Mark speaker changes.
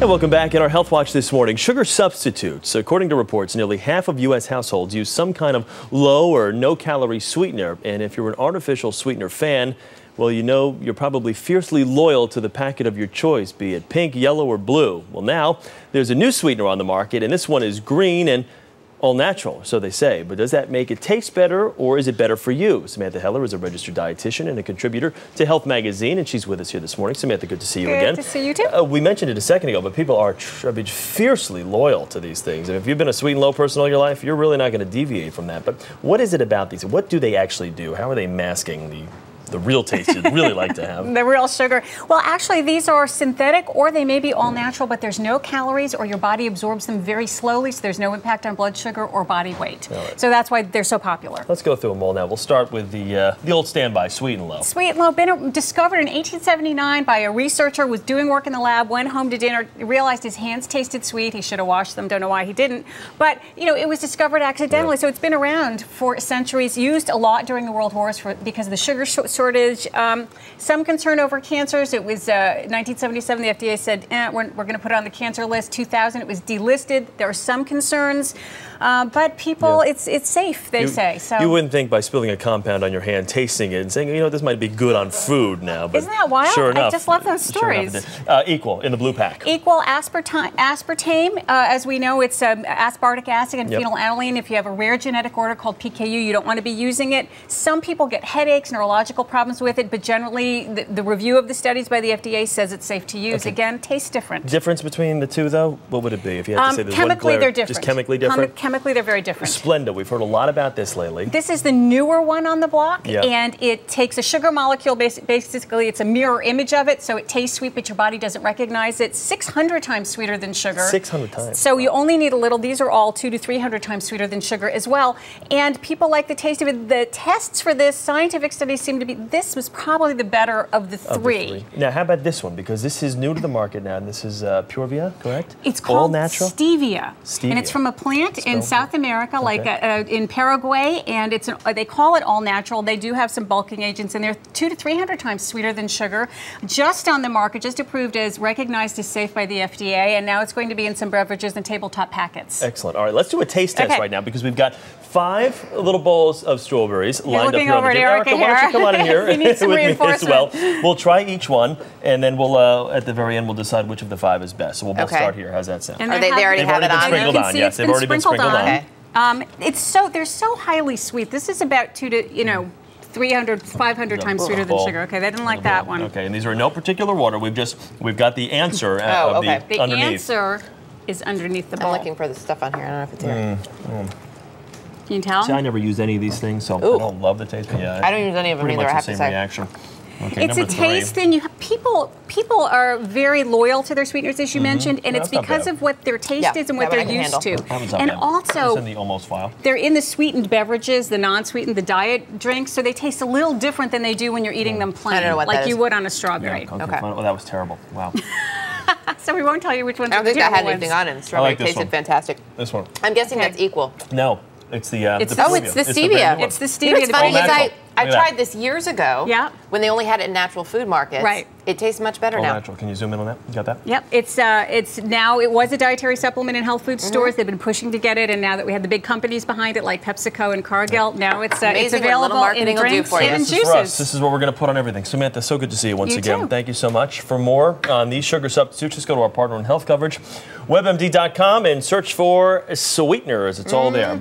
Speaker 1: And welcome back. In our Health Watch this morning, sugar substitutes. According to reports, nearly half of U.S. households use some kind of low or no-calorie sweetener. And if you're an artificial sweetener fan, well, you know you're probably fiercely loyal to the packet of your choice, be it pink, yellow, or blue. Well, now there's a new sweetener on the market, and this one is green and all natural, so they say. But does that make it taste better, or is it better for you? Samantha Heller is a registered dietitian and a contributor to Health Magazine, and she's with us here this morning. Samantha, good to see you again.
Speaker 2: Good to see you too.
Speaker 1: We mentioned it a second ago, but people are fiercely loyal to these things. And if you've been a Sweet'n Low person all your life, you're really not going to deviate from that. But what is it about these? What do they actually do? How are they masking the real taste you'd really like to have?
Speaker 2: The real sugar. Well, actually, these are synthetic, or they may be all natural, but there's no calories, or your body absorbs them very slowly, so there's no impact on blood sugar or body weight.
Speaker 1: Right.
Speaker 2: So that's why they're so popular.
Speaker 1: Let's go through them all now. We'll start with the old standby, Sweet'n Low.
Speaker 2: Sweet'n Low, been discovered in 1879 by a researcher, was doing work in the lab, went home to dinner, realized his hands tasted sweet. He should have washed them. Don't know why he didn't. But, you know, it was discovered accidentally, so it's been around for centuries, used a lot during the World Wars because of the sugar shortage. Some concern over cancers. It was 1977, the FDA said, we're going to put it on the cancer list. 2000, it was delisted. There are some concerns, but people, it's safe, they say. So
Speaker 1: you wouldn't think by spilling a compound on your hand, tasting it, and saying, you know, this might be good on food now. But
Speaker 2: isn't that wild?
Speaker 1: Sure enough,
Speaker 2: I just love those stories.
Speaker 1: Sure Equal in the blue pack.
Speaker 2: Equal aspartame. As we know, it's aspartic acid and phenylalanine. If you have a rare genetic order called PKU, you don't want to be using it. Some people get headaches, neurological problems with it, but generally the review of the studies by the FDA says it's safe to use. Okay. Again, tastes different.
Speaker 1: Difference between the two, though? What would it be if you had to say there's
Speaker 2: chemically,
Speaker 1: one
Speaker 2: they're different.
Speaker 1: Just chemically different?
Speaker 2: Chemically, they're very different.
Speaker 1: Splenda, we've heard a lot about this lately.
Speaker 2: This is the newer one on the block, and it takes a sugar molecule, basically it's a mirror image of it, so it tastes sweet, but your body doesn't recognize it. 600 times sweeter than sugar.
Speaker 1: 600 times.
Speaker 2: So you only need a little. These are all 200 to 300 times sweeter than sugar as well, and people like the taste of it. The tests for this, scientific studies seem to be, this was probably the better of the three.
Speaker 1: Now, how about this one? Because this is new to the market now, and this is Purevia, correct?
Speaker 2: It's called
Speaker 1: all natural?
Speaker 2: stevia. And it's from a plant in South America, like in Paraguay, and they call it all natural. They do have some bulking agents in there, 200 to 300 times sweeter than sugar. Just on the market, just approved as recognized as safe by the FDA, and now it's going to be in some beverages and tabletop packets.
Speaker 1: Excellent. All right, let's do a taste test right now, because we've got 5 little bowls of strawberries lined up here on the table. Erica, why don't you come on in here with me as well? We'll try each one, and then we'll, at the very end, we'll decide which of the 5 is best. So we'll both start here. How's that sound?
Speaker 2: And
Speaker 3: they already have it on?
Speaker 1: Sprinkled on. Yes, they've already been sprinkled on.
Speaker 2: Okay. They're so highly sweet. This is about 300, 500 times sweeter than sugar. Okay, they didn't like that one.
Speaker 1: Okay, and these are in no particular order. We've got the answer of the underneath.
Speaker 2: The answer is underneath the bowl.
Speaker 3: I'm looking for the stuff on here. I don't know if it's here.
Speaker 2: Can you tell?
Speaker 1: See, I never use any of these things, so I don't love the taste. But yeah,
Speaker 3: I don't use any of them either. I have to say.
Speaker 1: Reaction. Okay,
Speaker 2: it's a taste thing. People are very loyal to their sweeteners, as you mentioned, and it's because of what their taste is and what they're used to. And also,
Speaker 1: in the almost file.
Speaker 2: They're in the sweetened beverages, the non-sweetened, the diet drinks, so they taste a little different than they do when you're eating them plain,
Speaker 3: I don't know what
Speaker 2: like
Speaker 3: that
Speaker 2: you
Speaker 3: is.
Speaker 2: would on a strawberry.
Speaker 1: Yeah, okay. Oh, that was terrible. Wow.
Speaker 2: So we won't tell you which ones.
Speaker 3: I don't think that had
Speaker 2: ones.
Speaker 3: anything on it. The strawberry tasted fantastic.
Speaker 1: This one.
Speaker 3: I'm guessing that's equal.
Speaker 1: No. It's the
Speaker 3: it's the stevia.
Speaker 2: It's the stevia.
Speaker 3: You know what's funny is I tried this years ago.
Speaker 2: Yeah.
Speaker 3: When they only had it in natural food markets.
Speaker 2: Right.
Speaker 3: It tastes much better now.
Speaker 1: Natural. Can you zoom in on that? You got that?
Speaker 2: Yep. It was a dietary supplement in health food stores. They've been pushing to get it, and now that we have the big companies behind it, like PepsiCo and Cargill, now it's available in drinks and juices.
Speaker 1: This is what we're going to put on everything. Samantha, so good to see you once again. Too. Thank you so much. For more on these sugar substitutes, just go to our partner in health coverage, WebMD.com, and search for Sweeteners. It's all there.